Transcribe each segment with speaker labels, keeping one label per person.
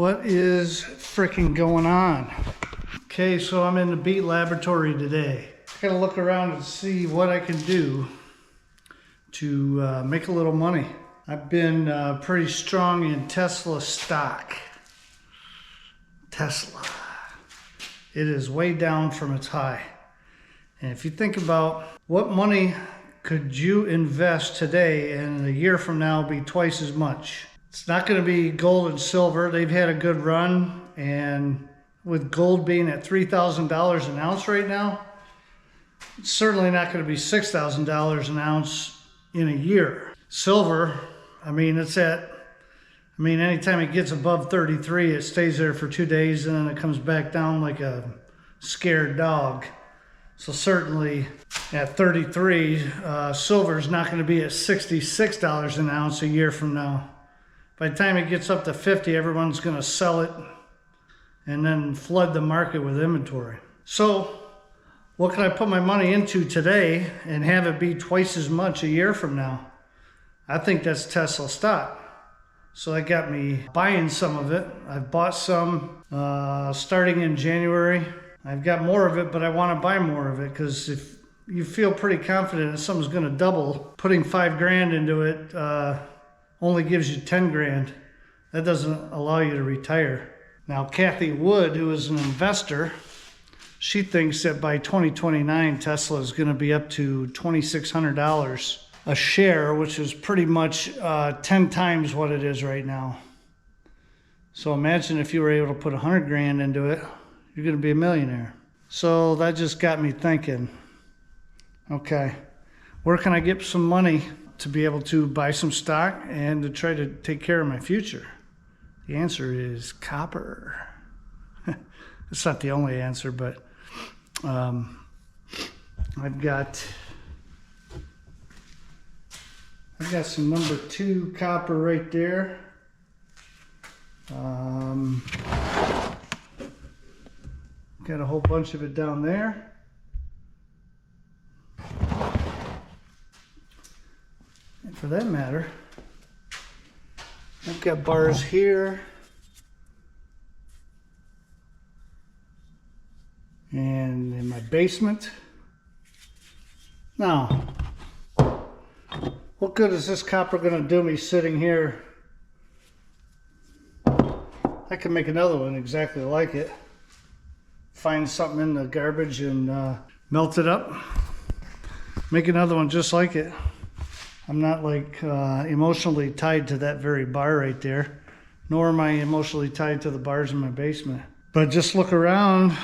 Speaker 1: What is freaking going on? Okay, so I'm in the Beat Laboratory today. I gotta look around and see what I can do to make a little money. I've been pretty strong in Tesla stock. Tesla. It is way down from its high. And if you think about what money could you invest today and a year from now be twice as much? It's not going to be gold and silver. They've had a good run, and with gold being at $3,000 an ounce right now, it's certainly not going to be $6,000 an ounce in a year. Silver, anytime it gets above 33, it stays there for 2 days and then it comes back down like a scared dog. So certainly at 33, silver is not going to be at $66 an ounce a year from now. By the time it gets up to 50, everyone's going to sell it and then flood the market with inventory. So what can I put my money into today and have it be twice as much a year from now? I think that's Tesla stock. So that got me buying some of it. I've bought some starting in January. I've got more of it, but I want to buy more of it because if you feel pretty confident that something's going to double, putting $5,000 into it only gives you 10 grand. That doesn't allow you to retire. Now, Kathy Wood, who is an investor, she thinks that by 2029, Tesla is going to be up to $2,600 a share, which is pretty much 10 times what it is right now. So imagine if you were able to put 100 grand into it, you're going to be a millionaire. So that just got me thinking, okay, where can I get some money to be able to buy some stock and to try to take care of my future? The answer is copper. It's not the only answer, but I've got some number 2 copper right there. Got a whole bunch of it down there. And for that matter, I've got bars here and in my basement. Now, what good is this copper going to do me sitting here? I can make another one exactly like it. Find something in the garbage and melt it up. Make another one just like it. I'm not like emotionally tied to that very bar right there, nor am I emotionally tied to the bars in my basement. But just look around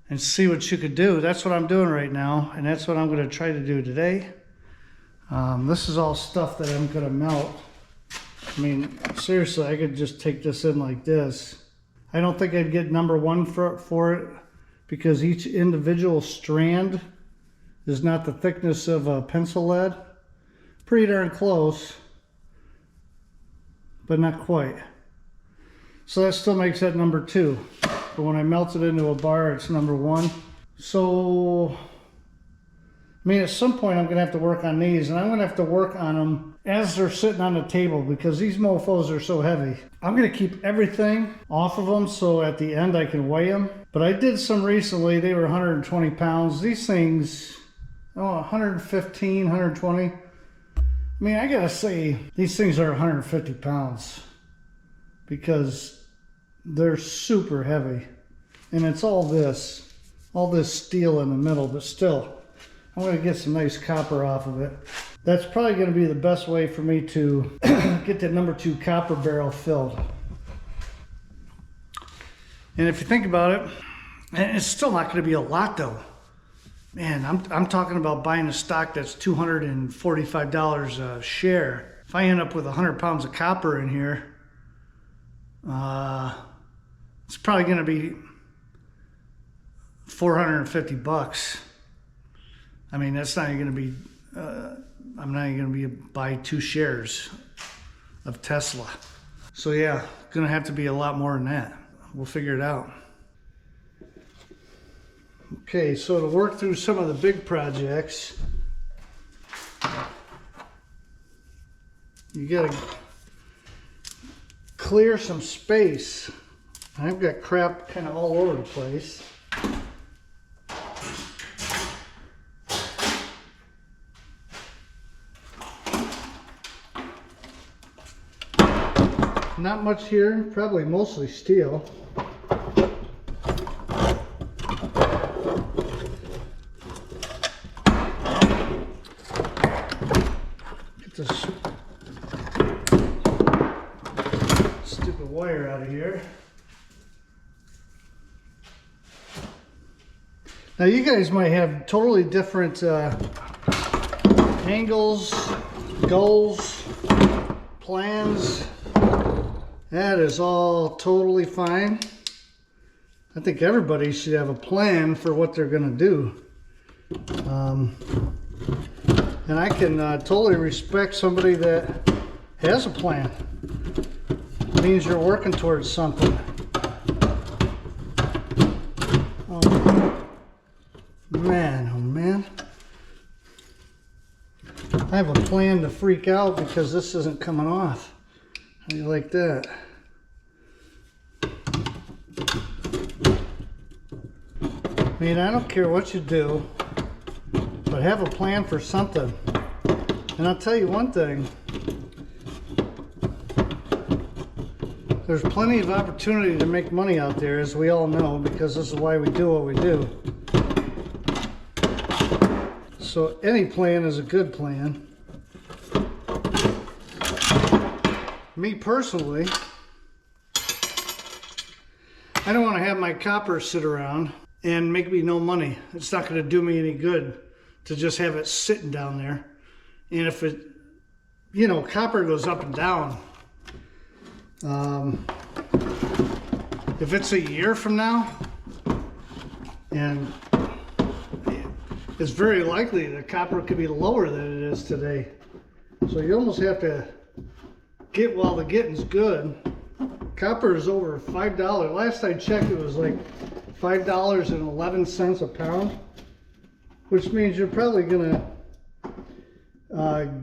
Speaker 1: and see what you could do. That's what I'm doing right now, and that's what I'm going to try to do today. This is all stuff that I'm going to melt. Seriously, I could just take this in like this. I don't think I'd get number 1 for it because each individual strand is not the thickness of a pencil lead. Pretty darn close, but not quite. So that still makes that number 2. But when I melt it into a bar, it's number 1. So, at some point I'm gonna have to work on these, and I'm gonna have to work on them as they're sitting on the table because these mofos are so heavy. I'm gonna keep everything off of them so at the end I can weigh them. But I did some recently, they were 120 pounds. These things, 115, 120. I gotta say, these things are 150 pounds because they're super heavy. And it's all this steel in the middle, but still, I'm gonna get some nice copper off of it. That's probably gonna be the best way for me to get that number 2 copper barrel filled. And if you think about it, and it's still not gonna be a lot though. Man, I'm talking about buying a stock that's $245 a share. If I end up with 100 pounds of copper in here, it's probably going to be $450. That's not even going to be. I'm not even going to be buy 2 shares of Tesla. So yeah, going to have to be a lot more than that. We'll figure it out. Okay, so to work through some of the big projects, you gotta clear some space. I've got crap kind of all over the place. Not much here, probably mostly steel. Get this stupid wire out of here. Now you guys might have totally different angles, goals, plans. That is all totally fine. I think everybody should have a plan for what they're going to do. And I can totally respect somebody that has a plan. It means you're working towards something. Oh man, oh man. I have a plan to freak out because this isn't coming off. How do you like that? I mean, I don't care what you do, but have a plan for something. And I'll tell you one thing. There's plenty of opportunity to make money out there, as we all know, because this is why we do what we do. So any plan is a good plan. Me personally, I don't want to have my copper sit around and make me no money. It's not going to do me any good to just have it sitting down there. And if it, you know, copper goes up and down. If it's a year from now, and it's very likely that copper could be lower than it is today. So you almost have to get while the getting's good. Copper is over $5. Last I checked, it was like $5.11 a pound, which means you're probably gonna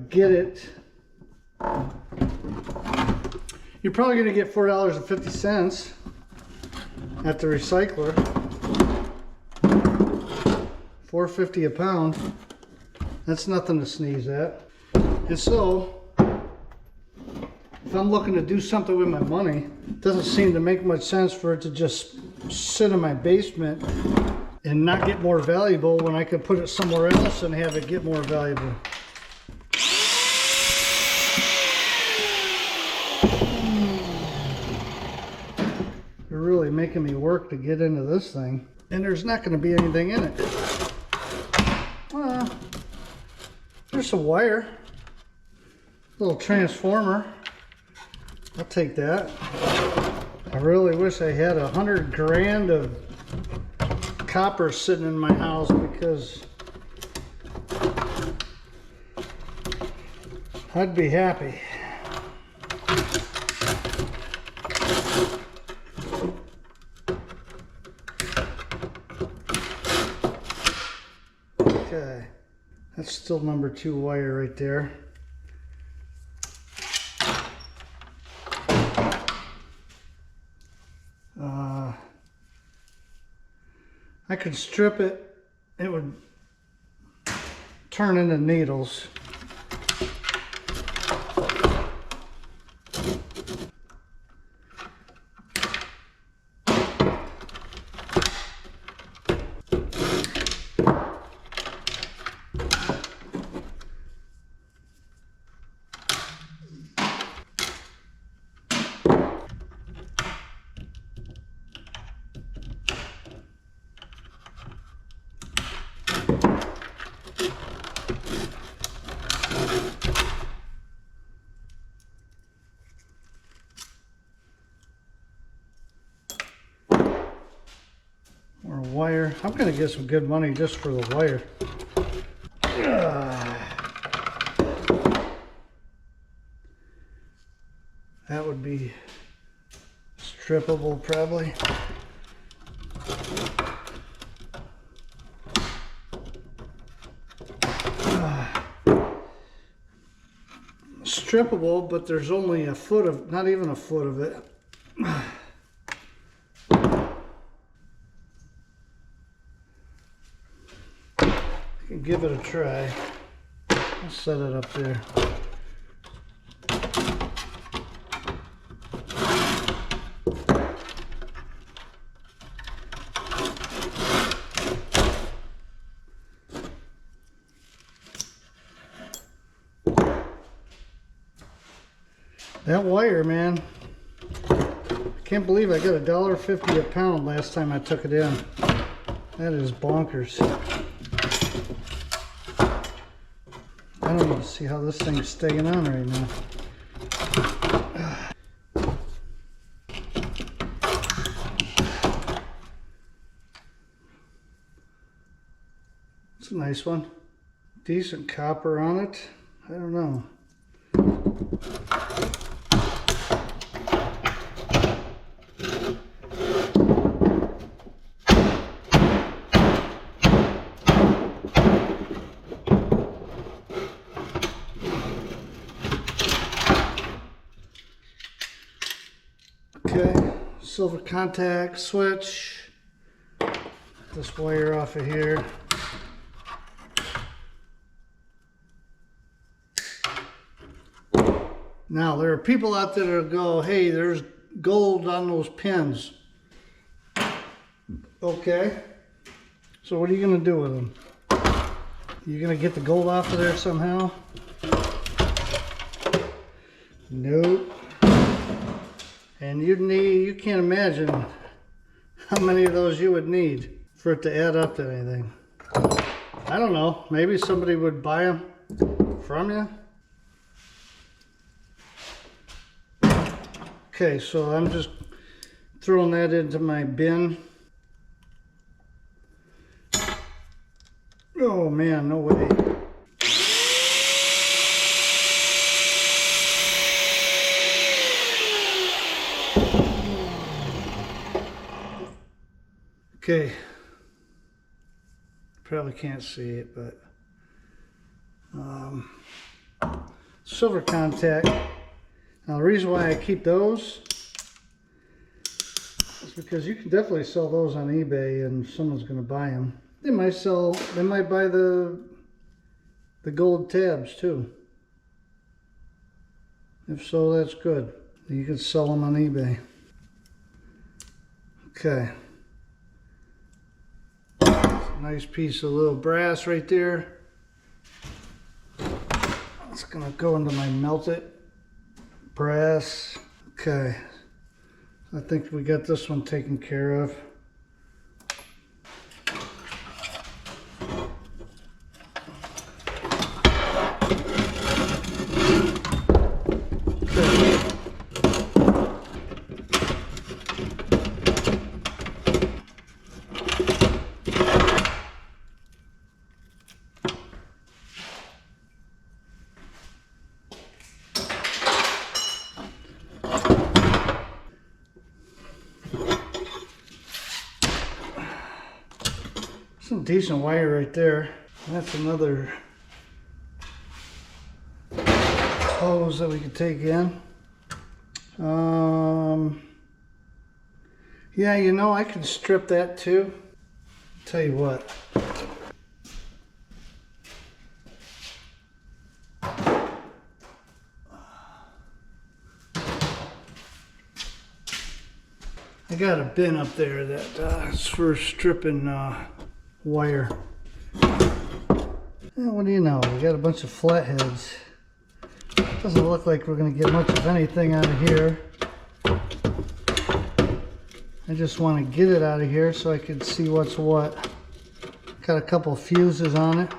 Speaker 1: get it. You're probably gonna get $4.50 at the recycler. $4.50 a pound. That's nothing to sneeze at. And so, if I'm looking to do something with my money, it doesn't seem to make much sense for it to just sit in my basement and not get more valuable when I could put it somewhere else and have it get more valuable. They're really making me work to get into this thing, and there's not going to be anything in it. Well, there's some wire, little transformer. I'll take that. I really wish I had 100 grand of copper sitting in my house, because I'd be happy. Okay, that's still number 2 wire right there. I could strip it, it would turn into needles. Wire. I'm gonna get some good money just for the wire. That would be strippable probably. strippable, but there's only a foot of, not even a foot of it. You can give it a try. I'll set it up there. That wire, man, I can't believe I got $1.50 a pound last time I took it in. That is bonkers. I don't even see how this thing's staying on right now. It's a nice one. Decent copper on it. I don't know. Okay, silver contact switch. Get this wire off of here. Now, there are people out there that go, hey, there's gold on those pins. Okay, so what are you going to do with them? You going to get the gold off of there somehow? Nope. And you can't imagine how many of those you would need for it to add up to anything. I don't know, maybe somebody would buy them from you. Okay, so I'm just throwing that into my bin. Oh man, no way. Okay, probably can't see it, but silver contact. Now the reason why I keep those is because you can definitely sell those on eBay and someone's going to buy them. They might buy the gold tabs too. If so, that's good. You can sell them on eBay. Okay. Nice piece of little brass right there. It's gonna go into my melted brass. Okay, I think we got this one taken care of. Some decent wire right there. That's another hose that we could take in. Yeah, you know, I could strip that too. Tell you what. I got a bin up there that is for stripping wire. What do you know? We got a bunch of flatheads. Doesn't look like we're going to get much of anything out of here. I just want to get it out of here so I can see what's what. Got a couple fuses on it.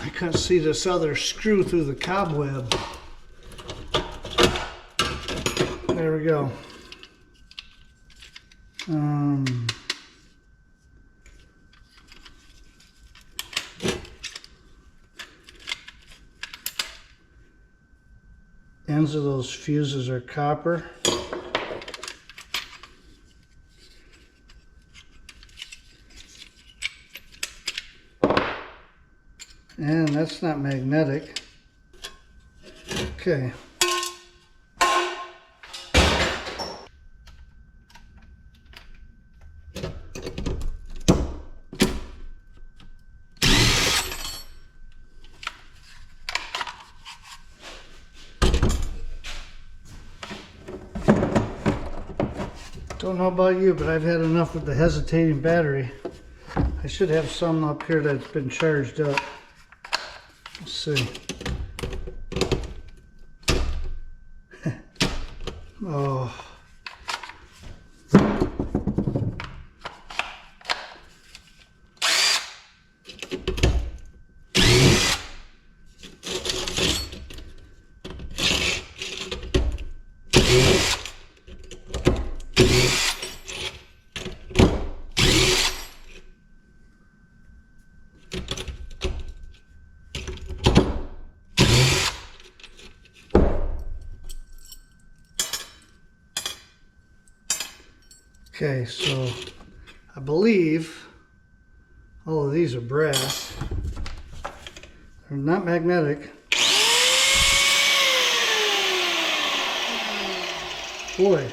Speaker 1: I can't see this other screw through the cobweb. There we go. Ends of those fuses are copper. And that's not magnetic. Okay. Don't know about you, but I've had enough with the hesitating battery. I should have some up here that's been charged up. Let's see. Oh. Okay, so I believe all of these are brass. They're not magnetic. Boy.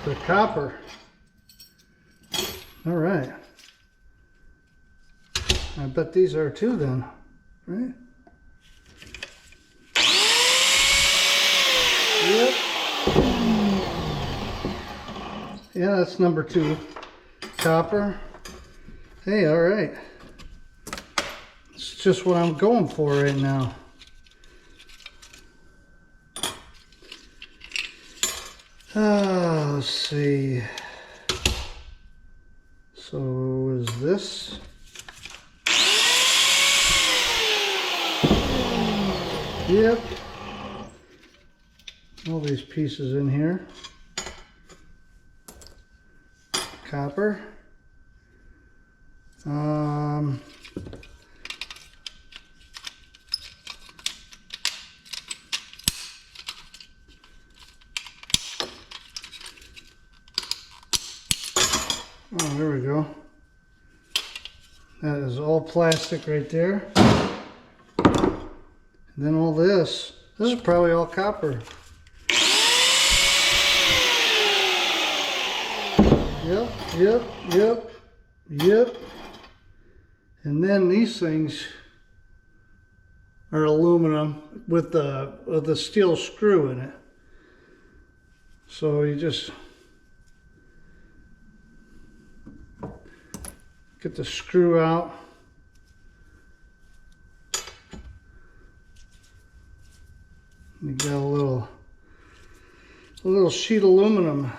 Speaker 1: They're copper. All right. I bet these are too then, right? Yep. Yeah, that's number 2. Copper. Hey, all right. It's just what I'm going for right now. Let's see. So is this? Yep. All these pieces in here. Copper. Oh, there we go. That is all plastic right there. And then all this is probably all copper. Yep. And then these things are aluminum with the steel screw in it. So you just get the screw out. You got a little sheet of aluminum.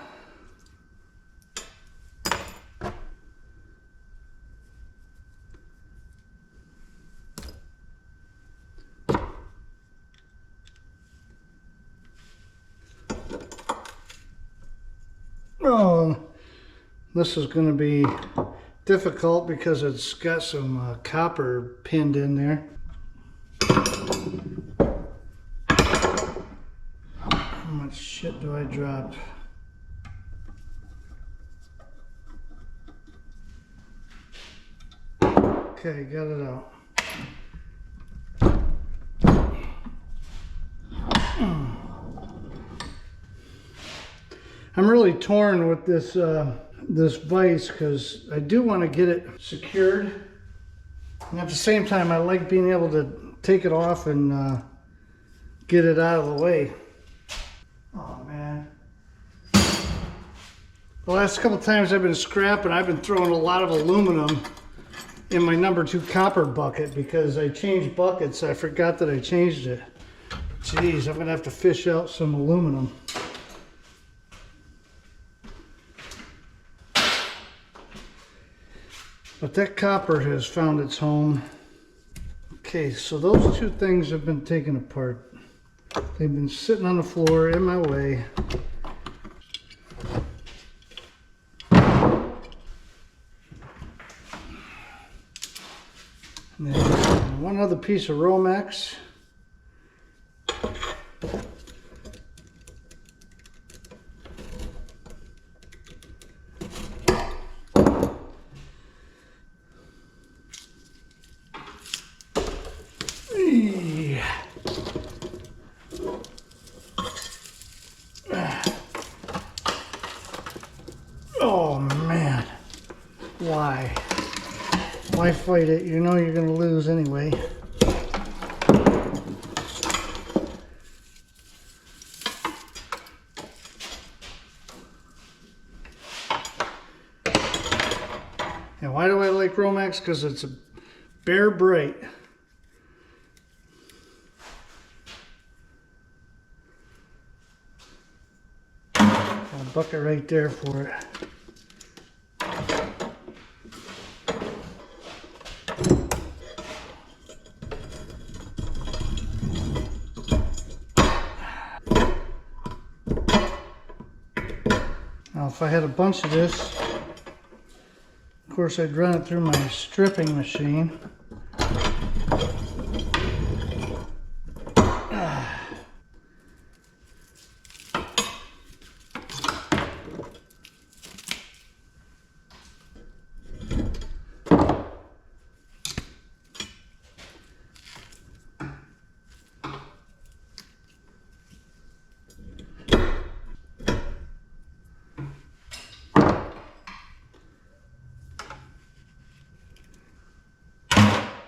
Speaker 1: Oh, this is going to be difficult because it's got some copper pinned in there. How much shit do I drop? Okay, got it out. I'm really torn with this this vise because I do want to get it secured, and at the same time I like being able to take it off and get it out of the way. Oh man. The last couple times I've been scrapping, I've been throwing a lot of aluminum in my number 2 copper bucket because I changed buckets. I forgot that I changed it. Jeez, I'm gonna have to fish out some aluminum. But that copper has found its home. Okay, so those 2 things have been taken apart. They've been sitting on the floor in my way. And then one other piece of Romex. Oh man, why? Why fight it? You know you're gonna lose anyway. And why do I like Romex? Because it's a bare bright. Got a bucket right there for it. Now if I had a bunch of this, of course I'd run it through my stripping machine.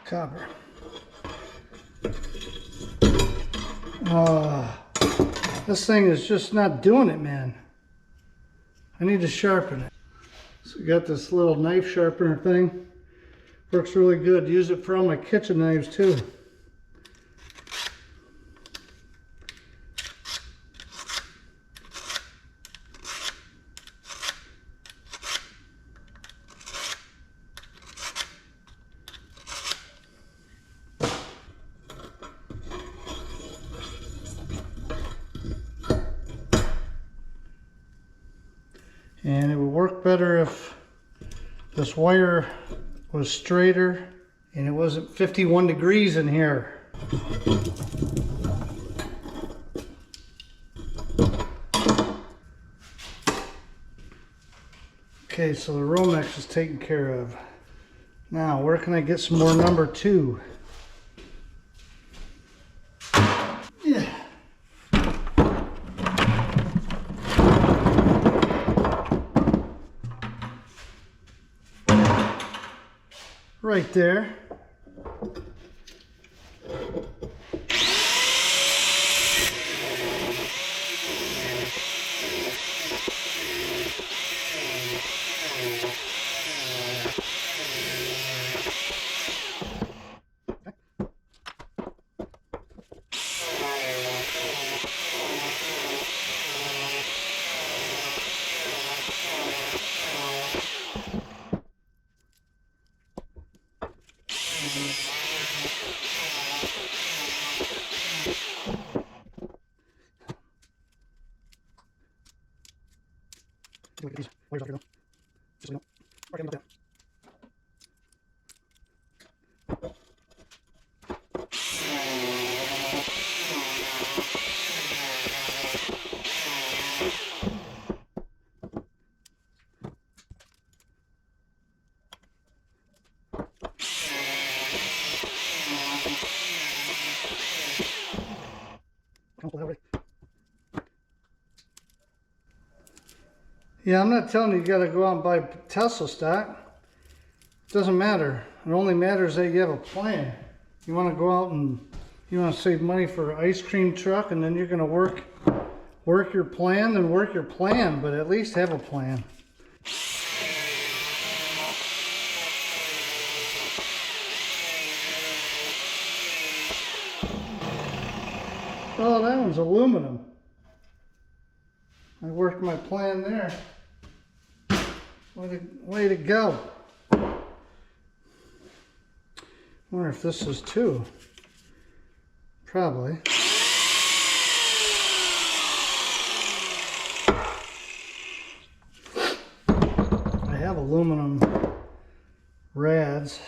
Speaker 1: Copper. This thing is just not doing it, man. I need to sharpen it. So we got this little knife sharpener thing. Works really good. Use it for all my kitchen knives too. And it would work better if this wire was straighter and it wasn't 51 degrees in here. Okay, so the Romex is taken care of. Now, where can I get some more number 2? Yeah. Right there. These wires off here though. Just so you know. Right in like that. Yeah, I'm not telling you gotta go out and buy Tesla stock. It doesn't matter. It only matters that you have a plan. You want to go out and you want to save money for an ice cream truck, and then you're going to work your plan, then work your plan, but at least have a plan. Oh, that one's aluminum. I worked my plan there. Way to go. I wonder if this is too. Probably. I have aluminum rads.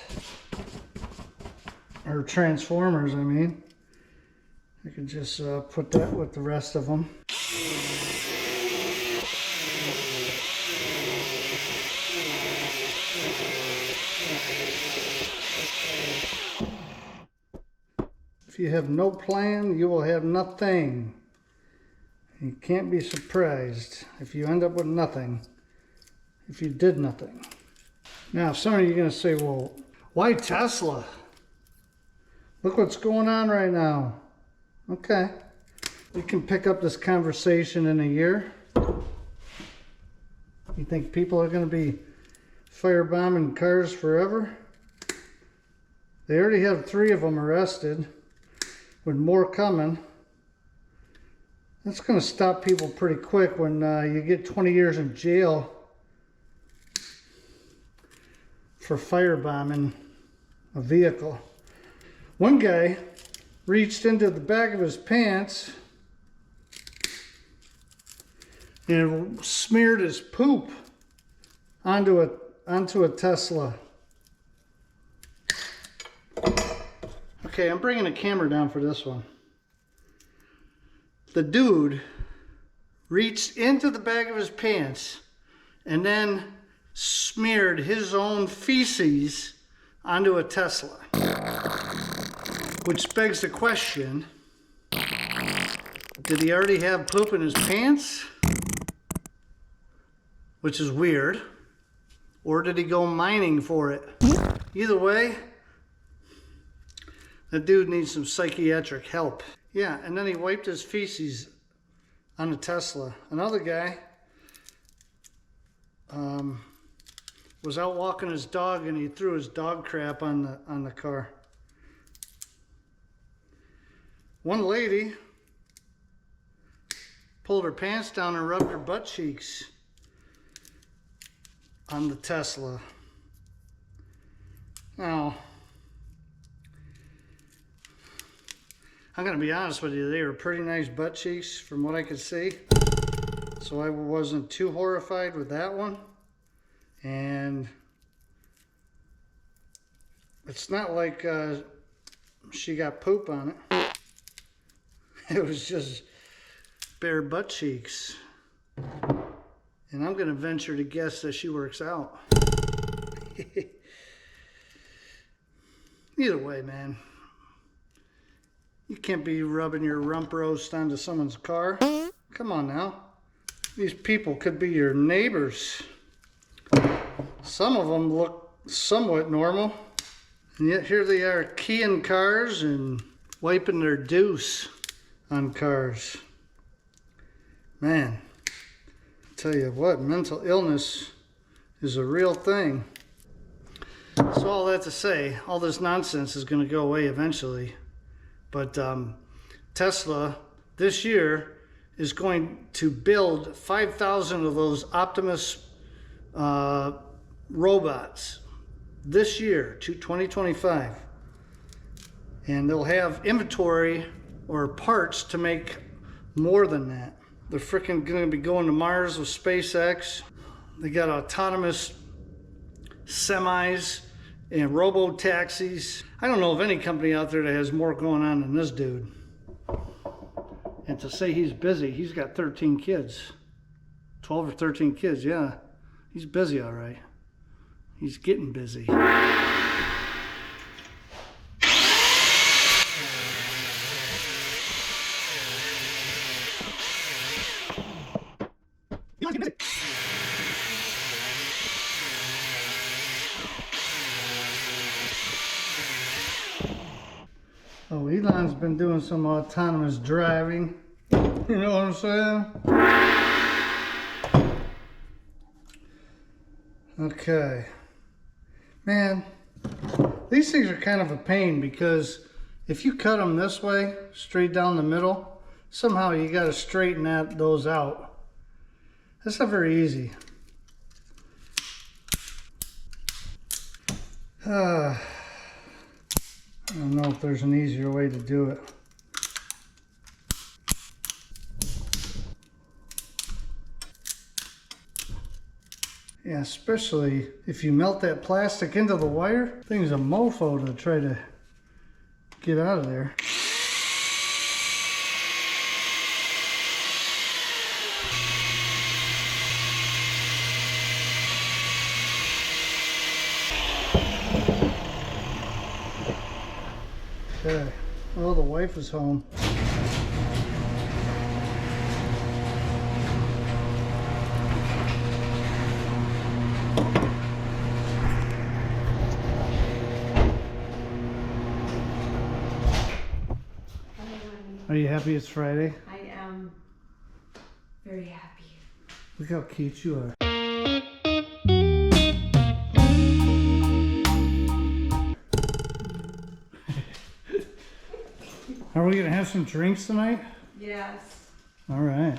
Speaker 1: or transformers, I mean. I could just put that with the rest of them. If you have no plan, you will have nothing. You can't be surprised if you end up with nothing, if you did nothing. Now, some of you are going to say, well, why Tesla? Look what's going on right now. Okay. We can pick up this conversation in a year. You think people are going to be firebombing cars forever? They already have 3 of them arrested, with more coming. That's going to stop people pretty quick when you get 20 years in jail for firebombing a vehicle. One guy reached into the back of his pants and smeared his poop onto a Tesla. Okay, I'm bringing the camera down for this one. The dude reached into the back of his pants and then smeared his own feces onto a Tesla. Which begs the question, did he already have poop in his pants? Which is weird. Or did he go mining for it? Either way, the dude needs some psychiatric help. Yeah, and then he wiped his feces on a Tesla. Another guy was out walking his dog and he threw his dog crap on the car. One lady pulled her pants down and rubbed her butt cheeks on the Tesla. Now, I'm going to be honest with you, they were pretty nice butt cheeks from what I could see. So I wasn't too horrified with that one. And it's not like she got poop on it. It was just bare butt cheeks. And I'm going to venture to guess that she works out. Either way, man. You can't be rubbing your rump roast onto someone's car. Come on now. These people could be your neighbors. Some of them look somewhat normal. And yet here they are keying cars and wiping their deuce on cars. Man, I tell you what, mental illness is a real thing. So all that to say, all this nonsense is going to go away eventually. But Tesla this year is going to build 5,000 of those Optimus robots this year to 2025. And they'll have inventory or parts to make more than that. They're freaking going to be going to Mars with SpaceX. They got autonomous semis and robo-taxis. I don't know of any company out there that has more going on than this dude. And to say he's busy, he's got 13 kids. 12 or 13 kids, yeah. He's busy, all right. He's getting busy. Oh, Elon's been doing some autonomous driving. You know what I'm saying? Okay. Man, these things are kind of a pain because if you cut them this way, straight down the middle, somehow you got to straighten those out. That's not very easy. I don't know if there's an easier way to do it. Yeah, especially if you melt that plastic into the wire, thing's a mofo to try to get out of there. Okay. Oh, the wife is home. Are you happy it's Friday?
Speaker 2: I am very happy.
Speaker 1: Look how cute you are. Are we gonna have some drinks tonight?
Speaker 2: Yes.
Speaker 1: All right.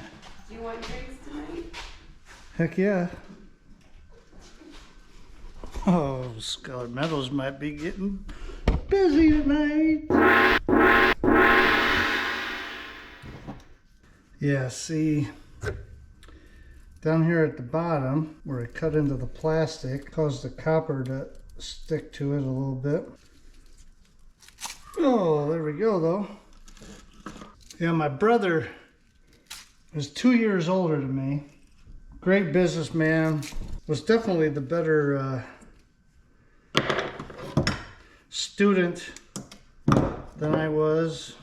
Speaker 2: Do you want drinks tonight?
Speaker 1: Heck yeah. Oh, Scarlet Meadows might be getting busy tonight. Yeah, see, down here at the bottom where it cut into the plastic caused the copper to stick to it a little bit. Oh, there we go though. Yeah, my brother is 2 years older than me. Great businessman. Was definitely the better student than I was.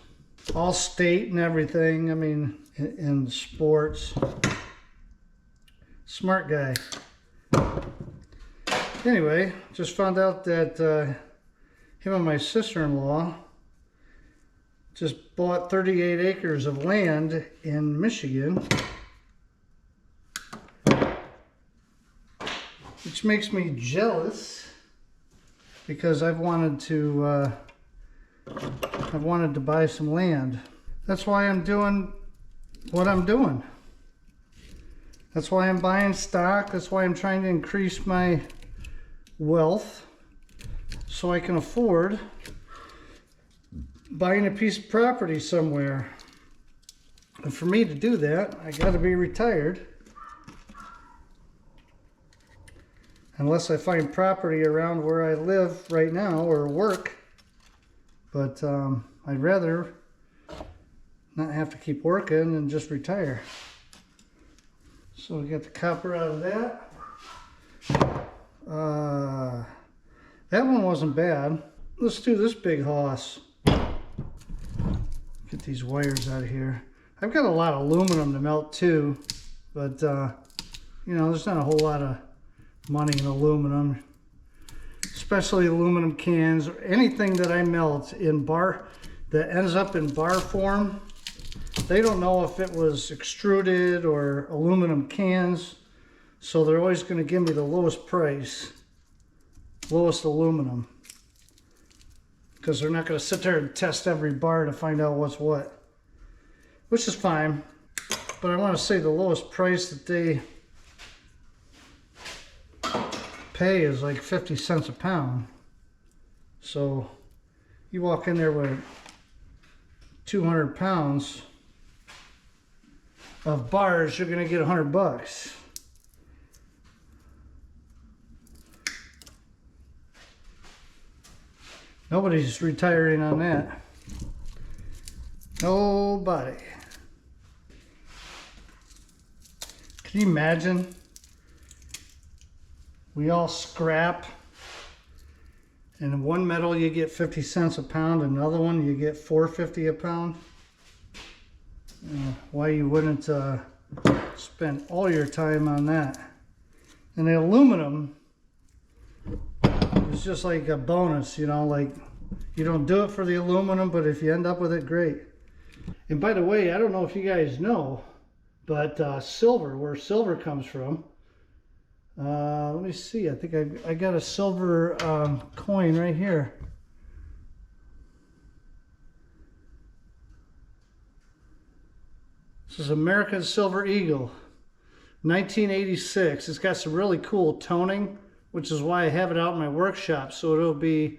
Speaker 1: All state and everything. I mean, in sports. Smart guy. Anyway, just found out that him and my sister-in-law just bought 38 acres of land in Michigan, which makes me jealous because I've wanted to buy some land. That's why I'm doing what I'm doing. That's why I'm buying stock. That's why I'm trying to increase my wealth so I can afford buying a piece of property somewhere. And for me to do that, I got to be retired. Unless I find property around where I live right now or work. But I'd rather not have to keep working and just retire. So we got the copper out of that. That one wasn't bad. Let's do this big hoss. Get these wires out of here. I've got a lot of aluminum to melt too, but you know, there's not a whole lot of money in aluminum, especially aluminum cans or anything that I melt in bar that ends up in bar form. They don't know if it was extruded or aluminum cans, so they're always going to give me the lowest price, lowest aluminum, because they're not going to sit there and test every bar to find out what's what, which is fine. But I want to say the lowest price that they pay is like 50 cents a pound. So you walk in there with 200 pounds of bars, you're going to get $100. Nobody's retiring on that. Nobody. Can you imagine? We all scrap, and in one metal you get 50 cents a pound, another one you get $4.50 a pound. Why you wouldn't spend all your time on that? And the aluminum is just like a bonus, you know, like you don't do it for the aluminum, but if you end up with it, great. And by the way, I don't know if you guys know, but silver, where silver comes from, let me see, I think I got a silver coin right here. This is American Silver Eagle, 1986. It's got some really cool toning, which is why I have it out in my workshop, so it'll be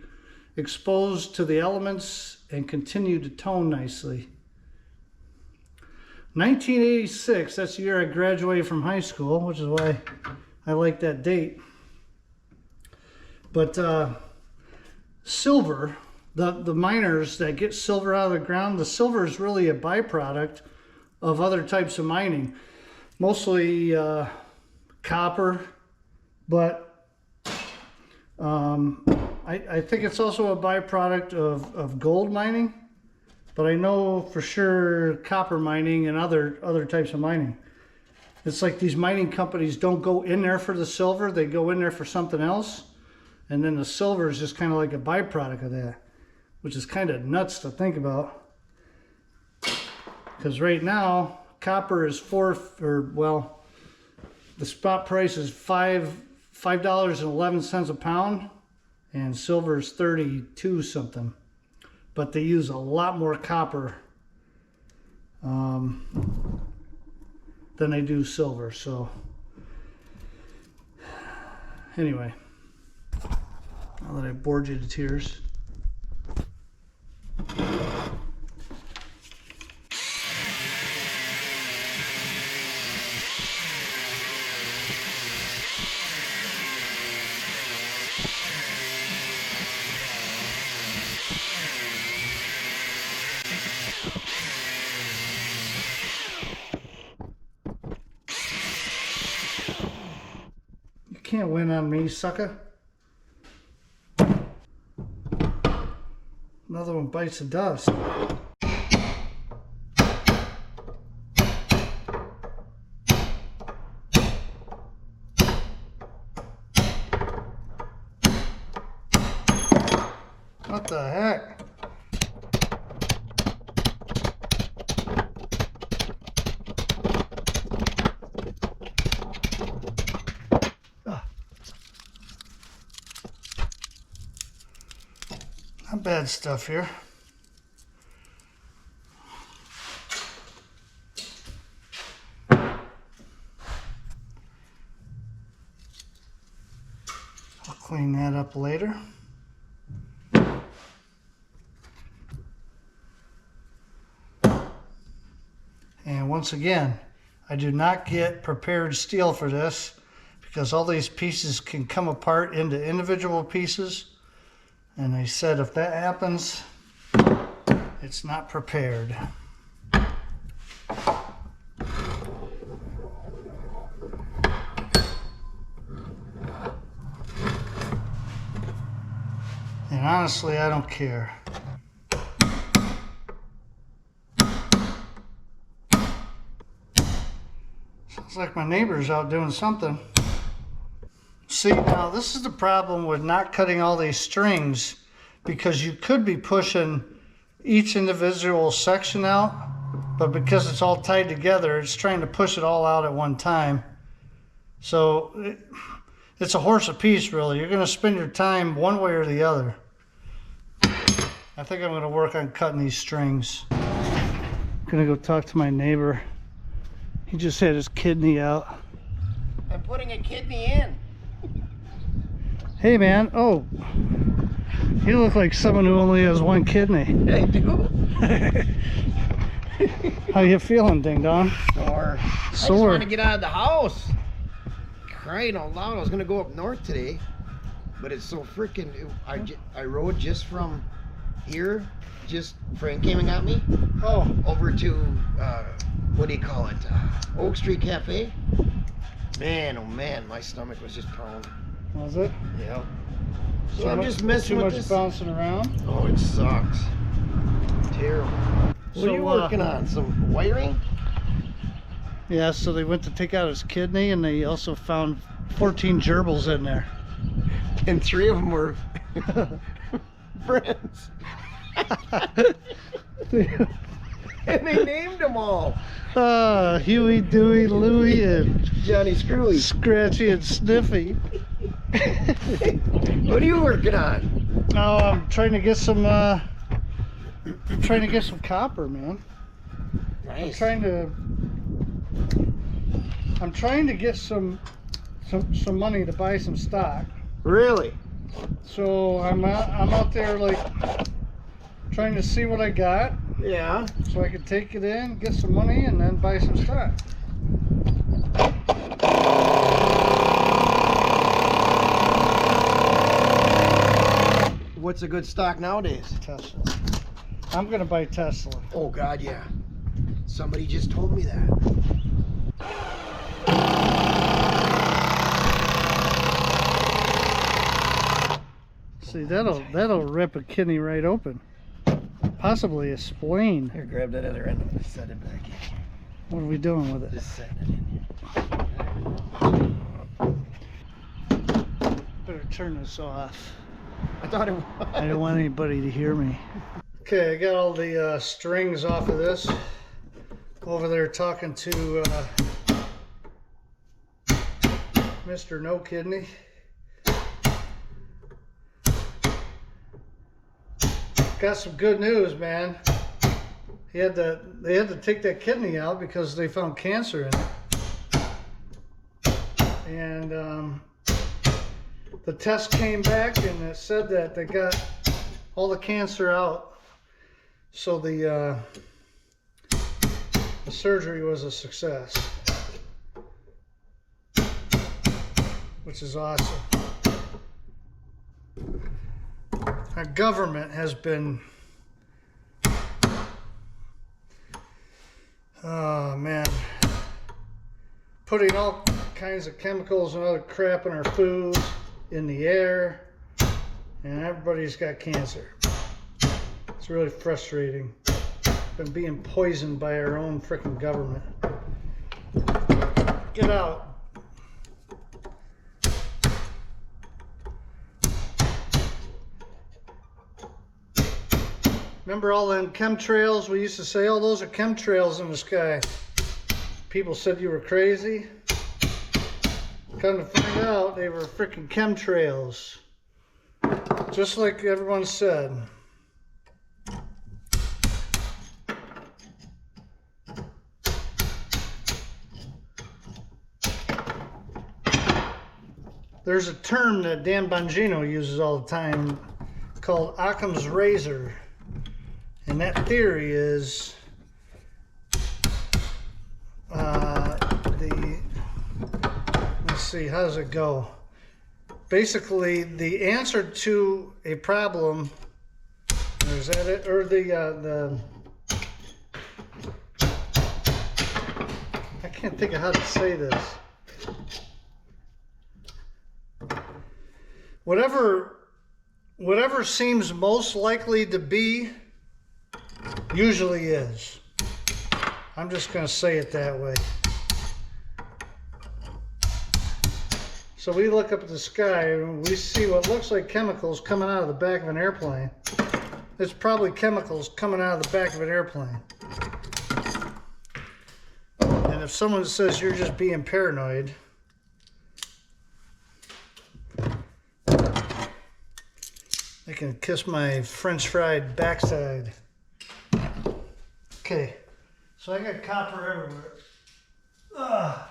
Speaker 1: exposed to the elements and continue to tone nicely. 1986, that's the year I graduated from high school, which is why I like that date. But silver, the miners that get silver out of the ground, the silver is really a byproduct of other types of mining, mostly copper, but I think it's also a byproduct of gold mining, but I know for sure copper mining and other types of mining. It's like these mining companies don't go in there for the silver, they go in there for something else, and then the silver is just kind of like a byproduct of that, which is kind of nuts to think about. Because right now, copper is the spot price is $5.11 a pound, and silver is 32 something. But they use a lot more copper than they do silver. So anyway, now that I bored you to tears. You can't win on me, sucker. Another one bites the dust. What the heck? Not bad stuff here. I'll clean that up later. And once again, I do not get prepared steel for this because all these pieces can come apart into individual pieces. And I said if that happens, it's not prepared. And honestly, I don't care. Sounds like my neighbor's out doing something. See, now this is the problem with not cutting all these strings, because you could be pushing each individual section out, but because it's all tied together, it's trying to push it all out at one time. So it's a horse apiece, really. You're going to spend your time one way or the other. I think I'm going to work on cutting these strings. I'm going to go talk to my neighbor. He just had his kidney out.
Speaker 3: I'm putting a kidney in.
Speaker 1: Hey man, oh, you look like someone who only has one kidney.
Speaker 3: I do.
Speaker 1: How you feeling, Ding Dong?
Speaker 3: Sore. I just want to get out of the house. Crying out loud. I was going to go up north today, but it's so freaking... I rode just from here, Frank came and got me, over to, what do you call it, Oak Street Cafe. Man, oh man, my stomach was just pounding.
Speaker 1: Was it?
Speaker 3: Yeah. So I'm just messing with this.
Speaker 1: Too much bouncing around?
Speaker 3: Oh, it sucks. Terrible. What are you working on? Some wiring?
Speaker 1: Yeah, so they went to take out his kidney and they also found 14 gerbils in there.
Speaker 3: And 3 of them were friends. And they named them all.
Speaker 1: Huey, Dewey, Louie, and
Speaker 3: Johnny Screwy.
Speaker 1: Scratchy and Sniffy.
Speaker 3: What are you working on?
Speaker 1: Oh, I'm trying to get some copper, man.
Speaker 3: Nice.
Speaker 1: I'm trying to get some money to buy some stock.
Speaker 3: Really?
Speaker 1: So I'm out there like trying to see what I got.
Speaker 3: Yeah.
Speaker 1: So I could take it in, get some money, and then buy some stock.
Speaker 3: what's a good stock nowadays?
Speaker 1: Tesla. I'm gonna buy Tesla.
Speaker 3: Oh God, yeah. Somebody just told me that.
Speaker 1: See, that'll rip a kidney right open. Possibly a spleen.
Speaker 3: Here, grab that other end and set it back in.
Speaker 1: What are we doing with it?
Speaker 3: Just setting it in here.
Speaker 1: Better turn this off.
Speaker 3: I thought it was.
Speaker 1: I don't want anybody to hear me. Okay, I got all the strings off of this. Over there talking to Mr. No Kidney. Got some good news, man. They had to take that kidney out because they found cancer in it. And the test came back and it said that they got all the cancer out. So the surgery was a success, which is awesome. Our government has been, oh man, putting all kinds of chemicals and other crap in our food, in the air, and everybody's got cancer. It's really frustrating. Been being poisoned by our own freaking government. Get out. Remember all them chemtrails? We used to say, oh, those are chemtrails in the sky. People said you were crazy. Come to find out, they were freaking chemtrails. Just like everyone said. There's a term that Dan Bongino uses all the time called Occam's razor. And that theory is let's see, how does it go? Basically, the answer to a problem, or is that it? Or I can't think of how to say this. Whatever seems most likely to be, usually is. I'm just going to say it that way. So we look up at the sky and we see what looks like chemicals coming out of the back of an airplane. It's probably chemicals coming out of the back of an airplane. And if someone says you're just being paranoid, they can kiss my French fried backside. Okay, so I got copper everywhere. Ugh.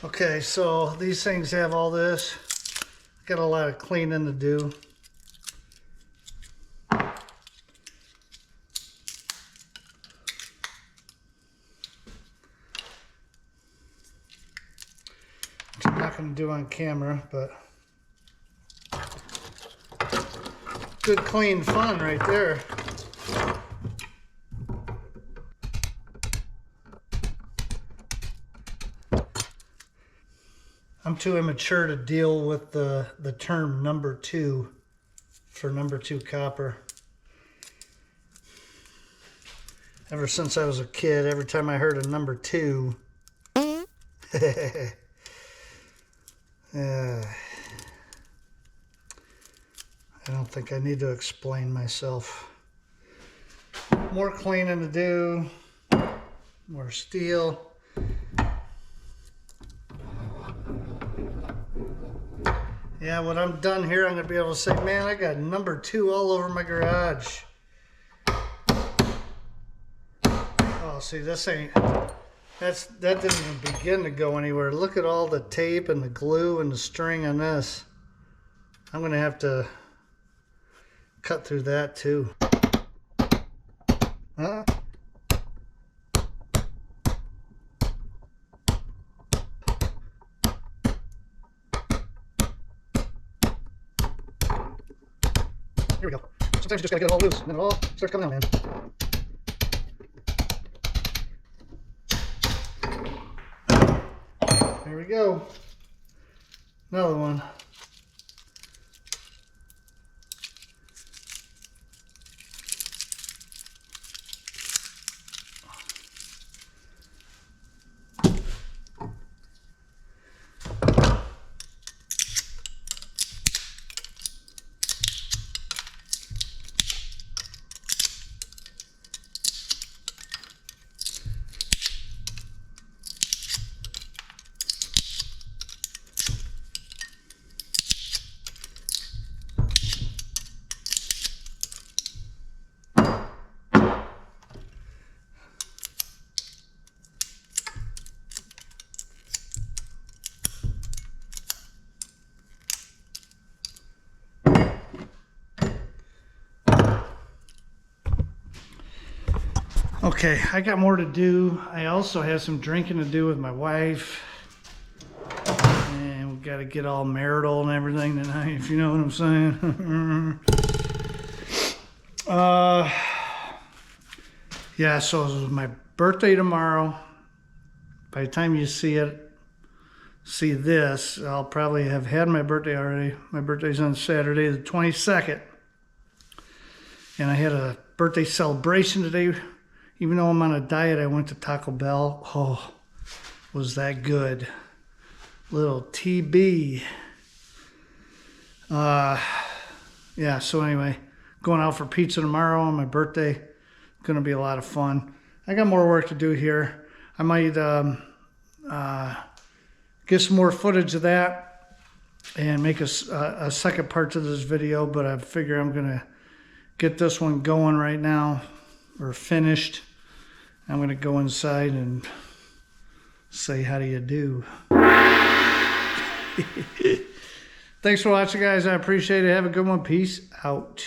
Speaker 1: Okay, so these things have all this. Got a lot of cleaning to do. Which I'm not going to do on camera, but good clean fun right there. I'm too immature to deal with the term number 2 for number 2 copper. Ever since I was a kid, every time I heard a number 2, I don't think I need to explain myself. More cleaning to do, more steel. Yeah, when I'm done here, I'm going to be able to say, man, I got number 2 all over my garage. Oh, see, this ain't, that didn't even begin to go anywhere. Look at all the tape and the glue and the string on this. I'm going to have to cut through that too. Huh? Here we go. Sometimes you just gotta get it all loose, and then it all starts coming out, man. There we go. Another one. Okay, I got more to do. I also have some drinking to do with my wife. And we got to get all marital and everything tonight, if you know what I'm saying. Yeah, so it's my birthday tomorrow. By the time you see this, I'll probably have had my birthday already. My birthday's on Saturday, the 22nd. And I had a birthday celebration today. Even though I'm on a diet, I went to Taco Bell. Oh, was that good. Little TB. Yeah, so anyway, going out for pizza tomorrow on my birthday. Gonna be a lot of fun. I got more work to do here. I might get some more footage of that and make a second part to this video, but I figure I'm gonna get this one going right now, or finished. I'm gonna go inside and say how do you do. Thanks for watching, guys. I appreciate it. Have a good one. Peace out.